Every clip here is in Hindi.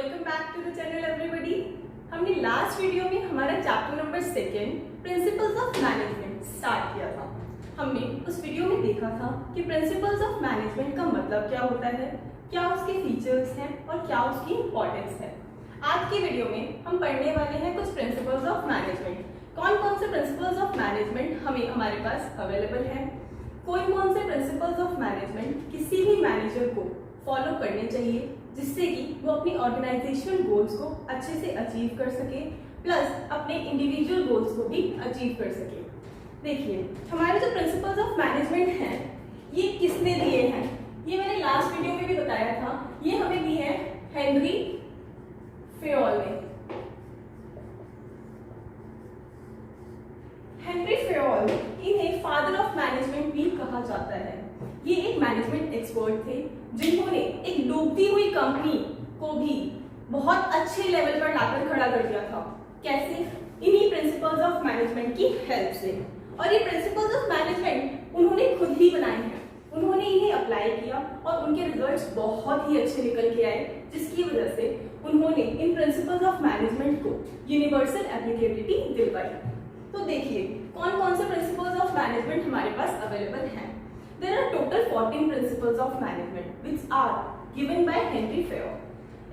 Welcome back to the channel everybody. हमने लास्ट वीडियो में हमारा chapter number 2 principles of management start किया था। हमने उस वीडियो में देखा था कि प्रिंसिपल्स ऑफ मैनेजमेंट का मतलब क्या होता है, क्या उसके फीचर्स हैं और क्या उसकी इंपॉर्टेंस है। आज की वीडियो में हम पढ़ने वाले हैं कुछ प्रिंसिपल्स ऑफ मैनेजमेंट। कौन कौन से प्रिंसिपल्स ऑफ मैनेजमेंट हमारे पास अवेलेबल है, कौन कौन से प्रिंसिपल्स ऑफ मैनेजमेंट किसी भी मैनेजर को फॉलो करने चाहिए जिससे कि वो अपनी ऑर्गेनाइजेशनल गोल्स को अच्छे से अचीव कर सके, प्लस अपने इंडिविजुअल गोल्स को भी अचीव कर सके। देखिए, हमारे जो प्रिंसिपल्स ऑफ मैनेजमेंट हैं ये किसने दिए हैं, ये मैंने लास्ट वीडियो में भी बताया था। ये हमें दिए हैं हेनरी फेयोल ने। हेनरी फेयोल, इन्हें फादर ऑफ मैनेजमेंट भी कहा जाता है। ये एक मैनेजमेंट एक्सपर्ट थे जिन्होंने एक डूबती हुई कंपनी को भी बहुत अच्छे लेवल पर लाकर खड़ा कर दिया था। कैसे? इन्हीं प्रिंसिपल्स ऑफ मैनेजमेंट की हेल्प से। और ये प्रिंसिपल्स ऑफ मैनेजमेंट उन्होंने खुद ही बनाए हैं, उन्होंने इन्हें अप्लाई किया और उनके रिजल्ट्स बहुत ही अच्छे निकल के आए, जिसकी वजह से उन्होंने इन प्रिंसिपल्स ऑफ मैनेजमेंट को यूनिवर्सल एप्लीकेबिलिटी दिलवाई। तो देखिए, कौन कौन से प्रिंसिपल्स ऑफ मैनेजमेंट हमारे पास अवेलेबल हैं। There are total 14 principles of management which are given by Henry Fayol.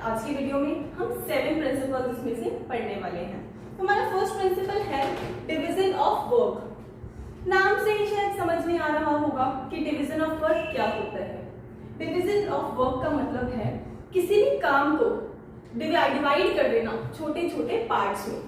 आज की वीडियो में हम 7 प्रिंसिपल्स इसमें से पढ़ने वाले हैं। हमारा फर्स्ट प्रिंसिपल है डिवीजन ऑफ वर्क। नाम से ही शायद समझ में आ रहा होगा कि डिवीजन ऑफ वर्क क्या होता है। डिवीजन ऑफ वर्क का मतलब है किसी भी काम को डिवाइड कर देना छोटे छोटे पार्ट्स में।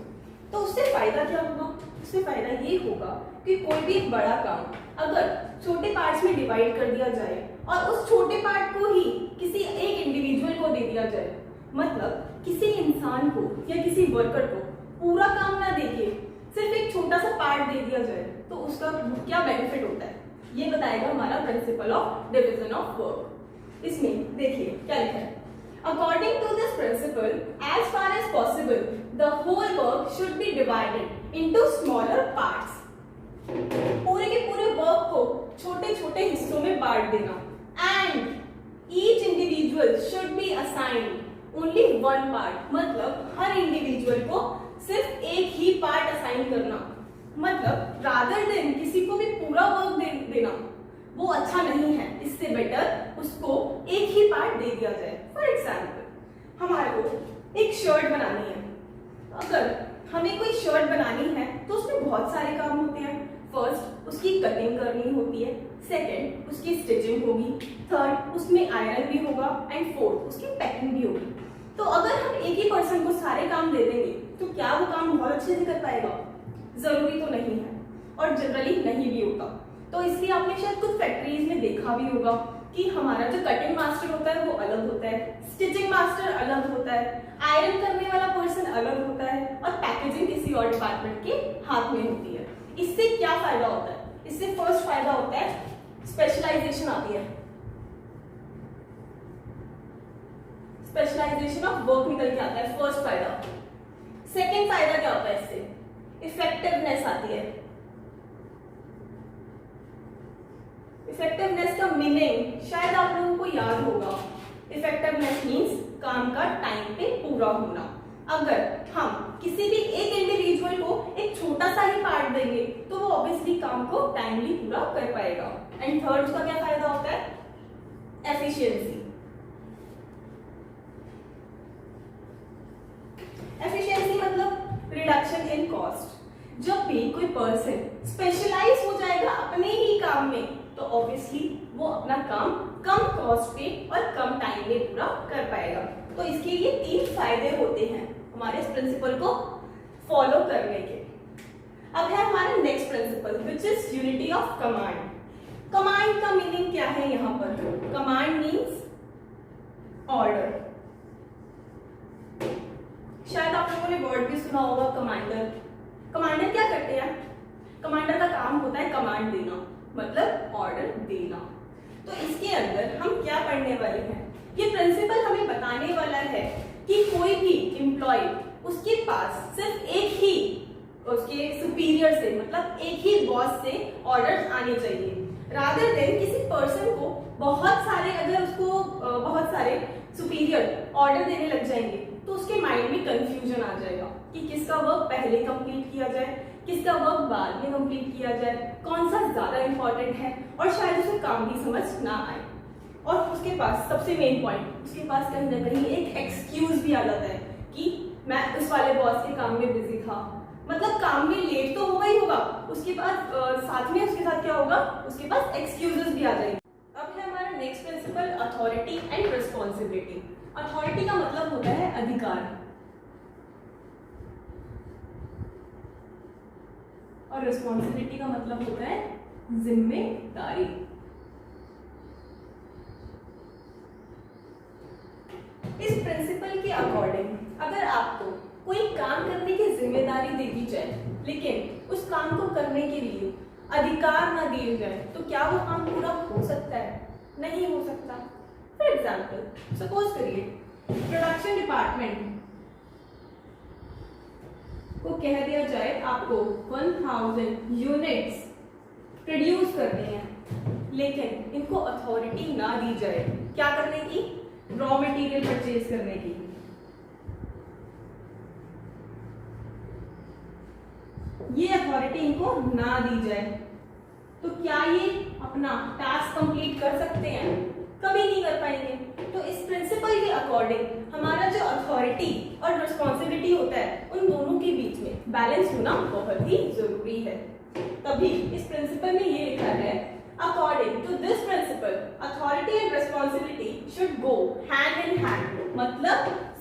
तो उससे फायदा क्या होगा? उससे फायदा ये होगा कि कोई भी एक बड़ा काम अगर छोटे पार्ट्स में डिवाइड कर दिया जाए और उस छोटे पार्ट को ही किसी एक इंडिविजुअल को दे दिया जाए, मतलब किसी इंसान को या किसी वर्कर को पूरा काम ना देके सिर्फ एक छोटा सा पार्ट दे दिया जाए, तो उसका क्या बेनिफिट होता है, ये बताएगा हमारा principle of division of work. इसमें देखिए क्या लिखा है। According to this principle, as far as possible, the whole work should be divided into smaller parts. पूरे के पूरे वर्क को छोटे छोटे हिस्सों में बांट देना। And each individual should be assigned only one part. मतलब हर इंडिविजुअल को सिर्फ एक ही पार्ट असाइन करना। मतलब rather than किसी को भी पूरा वर्क देना, वो अच्छा नहीं है। इससे बेटर उसको एक ही पार्ट दे दिया जाए। फॉर एग्जाम्पल, हमारे को एक शर्ट बनानी है। अगर हमें कोई शर्ट बनानी है तो उसमें बहुत सारे काम होते हैं। फर्स्ट, उसकी कटिंग करनी होती है। सेकंड, उसकी स्टिचिंग होगी। थर्ड, उसमें आयरन भी होगा। एंड फोर्थ, उसकी पैकिंग भी होगी। तो अगर हम एक ही पर्सन को सारे काम दे देंगे तो क्या वो काम बहुत अच्छे से कर पाएगा? जरूरी तो नहीं है और जनरली नहीं भी होता। तो इसलिए आपने शायद कुछ फैक्ट्रीज में देखा भी होगा कि हमारा जो कटिंग मास्टर होता है वो अलग होता है, स्टिचिंग मास्टर अलग होता है, आयरन करने वाला पर्सन अलग होता है और पैकेजिंग किसी और डिपार्टमेंट के हाथ में होती है। इससे क्या फायदा होता है? इससे फर्स्ट फायदा होता है स्पेशलाइजेशन आती है, स्पेशलाइजेशन ऑफ वर्क निकल के आता है, फर्स्ट फायदा। सेकेंड फायदा क्या होता है? इससे इफेक्टिवनेस आती है। इफेक्टिवनेस का मीनिंग शायद आप लोगों को याद होगा। इफेक्टिवनेस मीन्स काम का टाइम पे पूरा होना। अगर हम किसी भी एक इंडिविजुअल को एक छोटा सा ही पार्ट देंगे तो वो ऑब्वियसली काम को टाइमली पूरा कर पाएगा। एंड थर्ड, उसका क्या फायदा होता है? एफिशिएंसी। एफिशिएंसी मतलब रिडक्शन इन कॉस्ट। जब भी कोई पर्सन स्पेशलाइज हो जाएगा अपने ही काम में तो ऑब्वियसली वो अपना काम कम कॉस्ट पे और कम टाइम में पूरा कर पाएगा। तो इसके ये 3 फायदे होते हैं हमारे इस प्रिंसिपल को फॉलो करने के। अब है हमारा next principle which is unity of command. Command का मीनिंग क्या है यहाँ पर? Command means order. शायद आप लोगों ने वर्ड भी सुना होगा कमांडर। कमांडर क्या करते हैं? कमांडर का काम होता है कमांड देना, मतलब ऑर्डर देना। तो इसके अंदर हम क्या पढ़ने वाले हैं? ये प्रिंसिपल हमें बताने वाला है कि कोई भी एम्प्लॉय उसके पास सिर्फ एक ही उसके सुपीरियर से, मतलब एक ही बॉस से ऑर्डर्स आने चाहिए, रादर देन किसी पर्सन को बहुत सारे, अगर उसको बहुत सारे सुपीरियर ऑर्डर देने लग जाएंगे तो उसके माइंड में कंफ्यूजन आ जाएगा कि किसका वर्क पहले कंप्लीट किया जाए, किसका वर्क बाद में कंप्लीट किया जाए, कौन सा ज्यादा इंपॉर्टेंट है, और शायद उसे काम भी समझ ना आए। और उसके पास सबसे मेन पॉइंट, उसके पास कहीं ना कहीं एक एक्सक्यूज भी आ जाता है कि मैं उस वाले बॉस के काम में बिजी था, मतलब काम में लेट तो होगा ही होगा, उसके पास साथ में उसके साथ क्या होगा, उसके पास एक्सक्यूजेस भी आ जाएंगे। अब है हमारा next principle, authority and responsibility. Authority का मतलब होता है अधिकार और रिस्पॉन्सिबिलिटी का मतलब होता है जिम्मेदारी। इस प्रिंसिपल के अकॉर्डिंग अगर आपको कोई काम करने की जिम्मेदारी दे दी जाए लेकिन उस काम को करने के लिए अधिकार ना दिए जाए तो क्या वो काम पूरा हो सकता है? नहीं हो सकता। फॉर एग्जाम्पल सपोज करिए प्रोडक्शन डिपार्टमेंट को कह दिया जाए आपको 1000 यूनिट्स प्रोड्यूस करने हैं, लेकिन इनको अथॉरिटी ना दी जाए क्या करने की, रॉ मटेरियल परचेज करने की। ये अथॉरिटी इनको ना दी जाए तो क्या ये अपना टास्क कंप्लीट कर सकते हैं? कभी नहीं कर पाएंगे। तो इस प्रिंसिपल के अकॉर्डिंग हमारा जो अथॉरिटी और रिस्पॉन्सिबिलिटी होता है उन दोनों के बीच में बैलेंस होना बहुत ही जरूरी है। तभी इस प्रिंसिपल में ये लिखा है, according to this principle authority and responsibility should go hand in hand, मतलब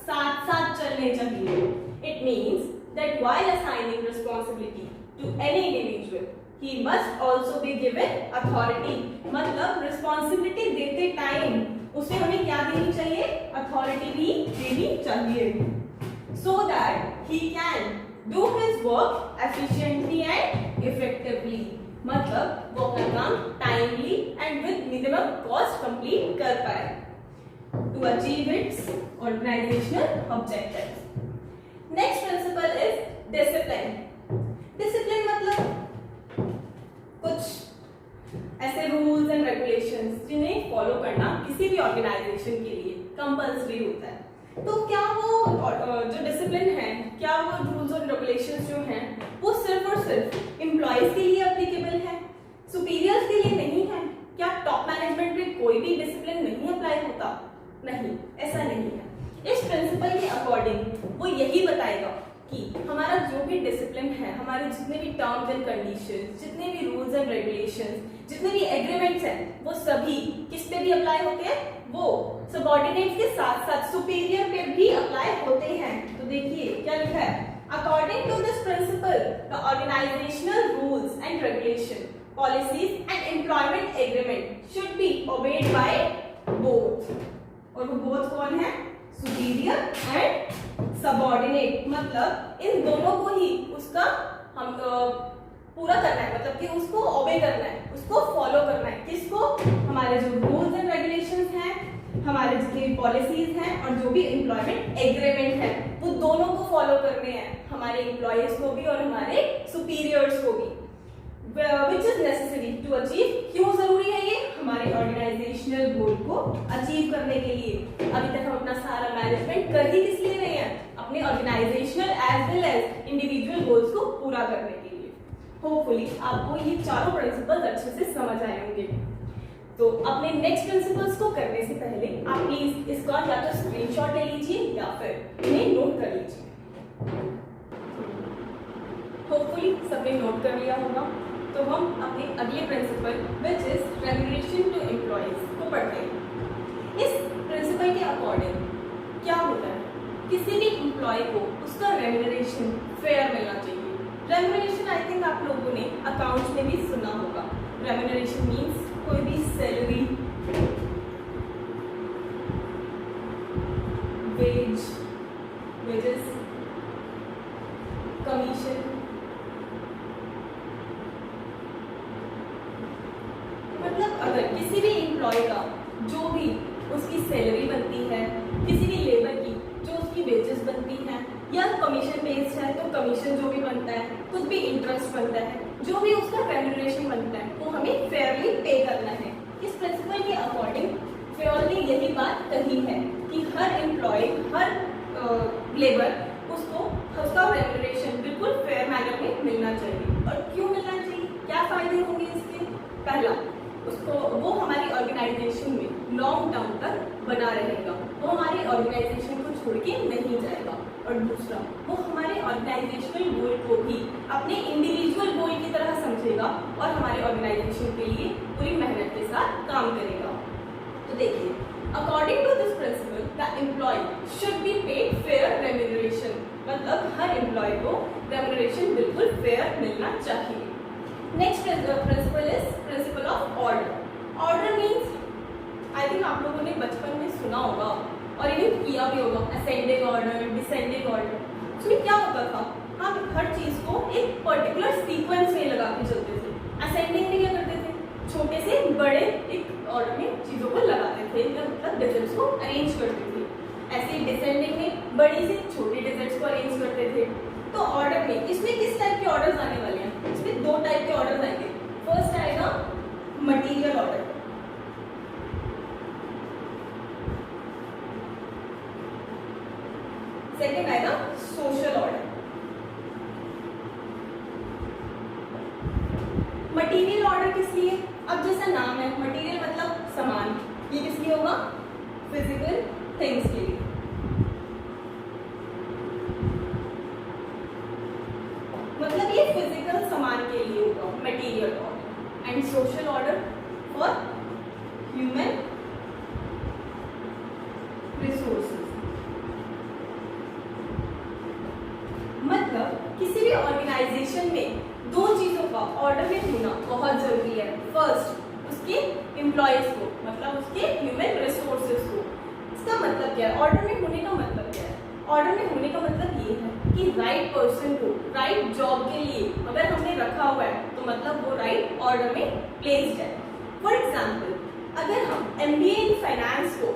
साथ साथ चलने चाहिए। It means that while assigning responsibility to any individual, he must also be given authority. मतलब responsibility देते टाइम उसे हमें क्या देनी चाहिए, authority भी देनी चाहिए, so that he can do his work efficiently and effectively. मतलब वो अपना काम timely and with minimum cost complete कर पाए to achieve its organizational objectives. Next principle is discipline. Discipline मतलब कुछ ऐसे रूल्स एंड रेगुलेशंस जिन्हें फॉलो करना किसी भी ऑर्गेनाइजेशन के लिए कंपल्सरी होता है। तो क्या वो जो डिसिप्लिन है, क्या वो रूल्स और रेगुलेशंस जो हैं वो सिर्फ और सिर्फ एम्प्लॉयज के लिए एप्लीकेबल है, सुपीरियर्स के लिए नहीं है? क्या टॉप मैनेजमेंट में कोई भी डिसिप्लिन नहीं अप्लाई होता? नहीं, ऐसा नहीं है। इस प्रिंसिपल के अकॉर्डिंग वो यही बताएगा कि हमारा जो भी डिसिप्लिन है, हमारे जितने भी टर्म्स एंड कंडीशंस, जितने भी रूल्स एंड रेगुलेशंस, जितने भी एग्रीमेंट्स हैं, वो सभी किस पे भी अप्लाई होते हैं? वो सबऑर्डिनेट्स के साथ साथ सुपीरियर पे भी अप्लाई होते हैं। तो देखिए क्या लिखा है, according to this principle the organisational rules and regulation, policies and employment agreement should be obeyed by both. और वो बोथ कौन है? Superior and subordinate. मतलब इन दोनों को ही उसका हम पूरा करना है, मतलब कि उसको ओबे करना है, उसको फॉलो करना है। किसको? हमारे जो रूल्स एंड रेगुलेशंस हैं, हमारे जितनी पॉलिसीज हैं और जो भी एम्प्लॉयमेंट एग्रीमेंट है, वो दोनों को फॉलो करने हैं, हमारे एम्प्लॉयज को भी और हमारे सुपीरियर्स को भी। Which is necessary to achieve. क्यों जरूरी है ये? हमारे ऑर्गेनाइजेशनल गोल को अचीव करने के लिए। अभी तक हम अपना सारा मैनेजमेंट कर ही किस लिए रहे हैं? अपने organisational as well as individual goals को पूरा करने के लिए। होपफुली आपको ये चारों प्रिंसिपल्स अच्छे से समझ आए होंगे। तो अपने नेक्स्ट प्रिंसिपल्स को करने से पहले आप प्लीज इसका या तो स्क्रीनशॉट ले लीजिए या फिर इन्हें नोट कर लीजिए। होपफुली सबने नोट कर लिया होगा। तो हम अपने अगले principle which is remuneration to employees को पढ़ते हैं। इस प्रिंसिपल के अकॉर्डिंग क्या होता है, किसी भी एम्प्लॉय को उसका रेम्यूनरेशन फेयर मिलना चाहिए। रेम्यूनरेशन आई थिंक आप लोगों ने अकाउंट्स में भी सुना होगा। रेम्यूनरेशन मीन्स कोई भी सैलरी, वेजेस, कमीशन, मतलब अगर किसी भी एम्प्लॉय का जो भी उसकी सैलरी बनती है, किसी भी लेबर की जो उसकी वेजेस बनती हैं, या कमीशन बेस्ड है तो कमीशन जो भी बनता है, कुछ भी इंटरेस्ट बनता है, जो भी उसका रेम्यूनरेशन बनता है वो हमें फेयरली पे करना है। इस प्रिंसिपल के अकॉर्डिंग फेयर ने यही बात कही है कि हर एम्प्लॉय, हर लेबर उसको उसका रेम्यूनरेशन बिल्कुल फेयर मैनर में मिलना चाहिए। और क्यों मिलना चाहिए, क्या फायदे होंगे इसके? पहला, उसको वो हमारी ऑर्गेनाइजेशन में लॉन्ग टर्म तक बना रहेगा, वो हमारी ऑर्गेनाइजेशन को छोड़ के नहीं जाएगा। और दूसरा, वो हमारे ऑर्गेनाइजेशनल गोल को भी अपने इंडिविजुअल गोल की तरह समझेगा और हमारे ऑर्गेनाइजेशन के लिए पूरी मेहनत के साथ काम करेगा। तो देखिए, according to this principle the employee should be paid fair remuneration, मतलब हर एम्प्लॉय को रेम्यूनरेशन बिल्कुल फेयर मिलना चाहिए। Next principle is principle of order. Order means, I think आप लोगों ने बचपन में सुना होगा और इन्हें किया भी होगा, असेंडिंग ऑर्डर, डिसेंडिंग ऑर्डर। उसमें क्या होता था, हम हर चीज को एक पर्टिकुलर सीक्वेंस में लगा के चलते थे। असेंडिंग में क्या करते थे, छोटे से बड़े एक ऑर्डर में चीजों को लगाते थे, मतलब डिजिट्स को अरेंज करते थे। ऐसे ही डिसेंडिंग में बड़ी से छोटे डिजिट्स को अरेंज करते थे। तो ऑर्डर में इसमें किस टाइप के ऑर्डर्स आने वाले हैं? इसमें दो टाइप के ऑर्डर्स आएंगे। फर्स्ट आएगा मटेरियल ऑर्डर, सेकेंड आएगा सोशल ऑर्डर। मटेरियल ऑर्डर किस लिए? अब जैसा नाम है, मटेरियल मतलब सामान, ये किस लिए होगा? फिजिकल थिंग्स के लिए। मतलब ये फिजिकल सामान के लिए होगा material order. And social order for human resources. मतलब किसी भी ऑर्गेनाइजेशन में दो चीजों का ऑर्डर में होना बहुत जरूरी है। फर्स्ट, उसके एम्प्लॉयज को, मतलब उसके ह्यूमन रिसोर्सेज को। इसका मतलब क्या है? ऑर्डर में होने का मतलब क्या है? ऑर्डर में होने का मतलब ये है कि राइट पर्सन को राइट जॉब के लिए अगर हमने रखा हुआ है तो मतलब वो राइट ऑर्डर में प्लेस्ड है। फॉर एग्जाम्पल, अगर हम MBA इन फाइनेंस को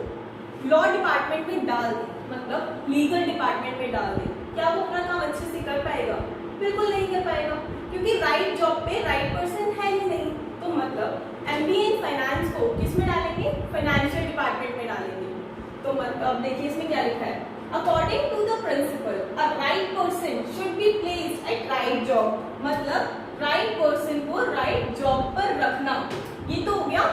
लॉ डिपार्टमेंट में डाल दें, मतलब लीगल डिपार्टमेंट में डाल दें, क्या वो अपना काम अच्छे से कर पाएगा? बिल्कुल नहीं कर पाएगा, क्योंकि राइट जॉब पे राइट पर्सन है ही नहीं। तो मतलब MBA इन फाइनेंस को किस में डालेंगे? फाइनेंशियल डिपार्टमेंट में डालेंगे। तो मतलब देखिए इसमें क्या लिखा है, according to the principle a right person should be placed at right job. मतलब राइट पर्सन को राइट जॉब पर रखना। ये तो हो गया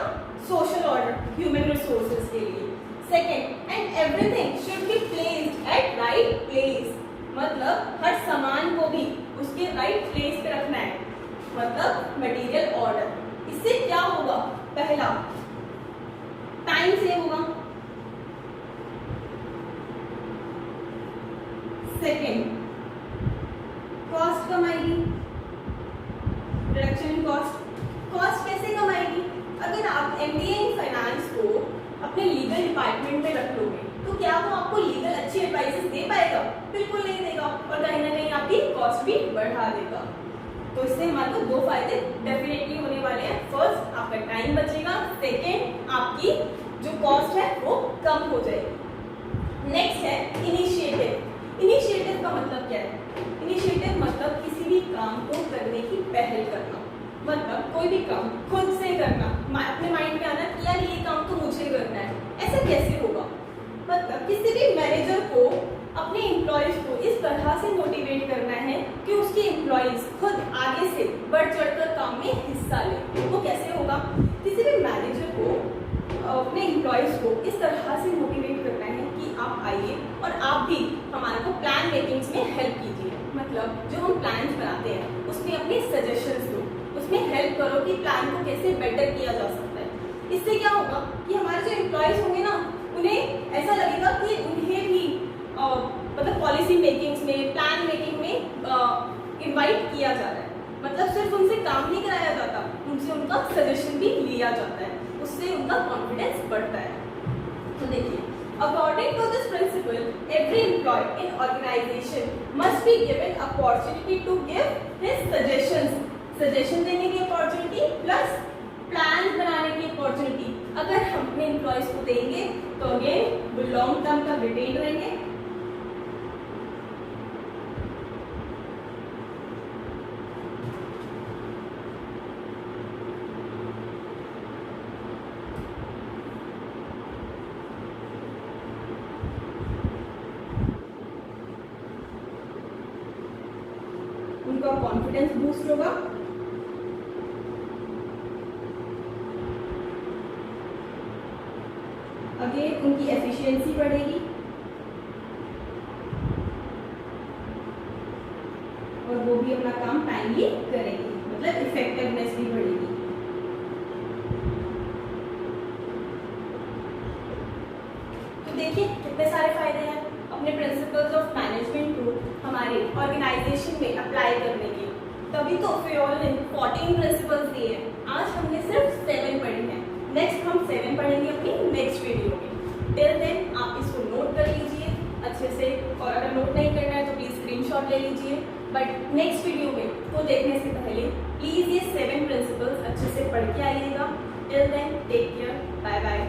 सोशल ऑर्डर, ह्यूमन रिसोर्सेज के लिए। Second, and everything should be placed at right place. मतलब हर सामान को भी उसके राइट प्लेस पे रखना है, मतलब मटेरियल ऑर्डर। इससे क्या होगा? पहला, टाइम सेव होगा। सेकेंड, कॉस्ट कम आएगी, रिडक्शन इन कॉस्ट। कॉस्ट कैसे कम आएगी? अगर आप MBA इन फाइनेंस को अपने लीगल डिपार्टमेंट में रख लोगे तो क्या वो आपको लीगल अच्छी एडवाइसेस दे पाएगा? बिल्कुल नहीं देगा, और कहीं ना कहीं आपकी कॉस्ट भी बढ़ा देगा। तो इससे हमारे को दो फायदे डेफिनेटली होने वाले हैं। फर्स्ट, आपका टाइम बचेगा। सेकेंड, आपकी जो कॉस्ट है वो कम हो जाएगी। नेक्स्ट है इनिशिएटिव। इनिशिएटिव का मतलब क्या है? इनिशिएटिव मतलब किसी भी काम को करने की पहल करना। मतलब कोई भी काम खुद से करना, अपने माइंड में आना कि यार ये काम तो मुझे करना है। ऐसा कैसे होगा? मतलब किसी भी मैनेजर को अपने एम्प्लॉयज को इस तरह से मोटिवेट करना है कि उसके एम्प्लॉयज खुद आगे से बढ़ चढ़कर काम में हिस्सा ले। वो कैसे होगा? किसी भी मैनेजर को अपने एम्प्लॉयज को इस तरह से मोटिवेट करना है कि आप आइए और आप भी हमारे को प्लान मेकिंग्स में हेल्प कीजिए। मतलब जो हम प्लान्स बनाते हैं उसमें अपने सजेशंस दो, उसमें हेल्प करो कि प्लान को कैसे बेटर किया जा सकता है। इससे क्या होगा कि हमारे जो एम्प्लॉयज होंगे ना, उन्हें ऐसा लगेगा कि उन्हें भी मतलब पॉलिसी मेकिंग्स में, प्लान मेकिंग में इनवाइट किया जा रहा है। मतलब सिर्फ उनसे काम नहीं कराया जाता, उनसे उनका सजेशन भी लिया जाता है, उससे उनका कॉन्फिडेंस बढ़ता है। तो देखिए, according to this principle every employee in organisation must be given opportunity to give his suggestions. Suggestion देने की अपॉर्चुनिटी प्लस प्लान बनाने की अपॉर्चुनिटी अगर हम अपने एम्प्लॉयज को देंगे तो अगेन वो लॉन्ग टर्म तक रिटेन रहेंगे। उनका कॉन्फिडेंस बूस्ट होगा, अगेन उनकी एफिशिएंसी बढ़ेगी और वो भी अपना काम टाइमली करेंगे, मतलब इफेक्टिवनेस भी बढ़ेगी। तो देखिए कितने सारे फायदे हैं अपने प्रिंसिपल्स ऑफ मैनेजमेंट को हमारे ऑर्गेनाइजेशन में अप्लाई करने के। तभी तो फियोल ने 14 प्रिंसिपल्स दिए हैं, आज हमने सिर्फ 7 पढ़े हैं। नेक्स्ट हम 7 पढ़ेंगे अपनी नेक्स्ट वीडियो में। टिल देन आप इसको नोट कर लीजिए अच्छे से, और अगर नोट नहीं करना है तो प्लीज स्क्रीनशॉट ले लीजिए। बट नेक्स्ट वीडियो में को देखने से पहले प्लीज ये 7 प्रिंसिपल्स अच्छे से पढ़ के आइएगा। Till then take care, bye bye.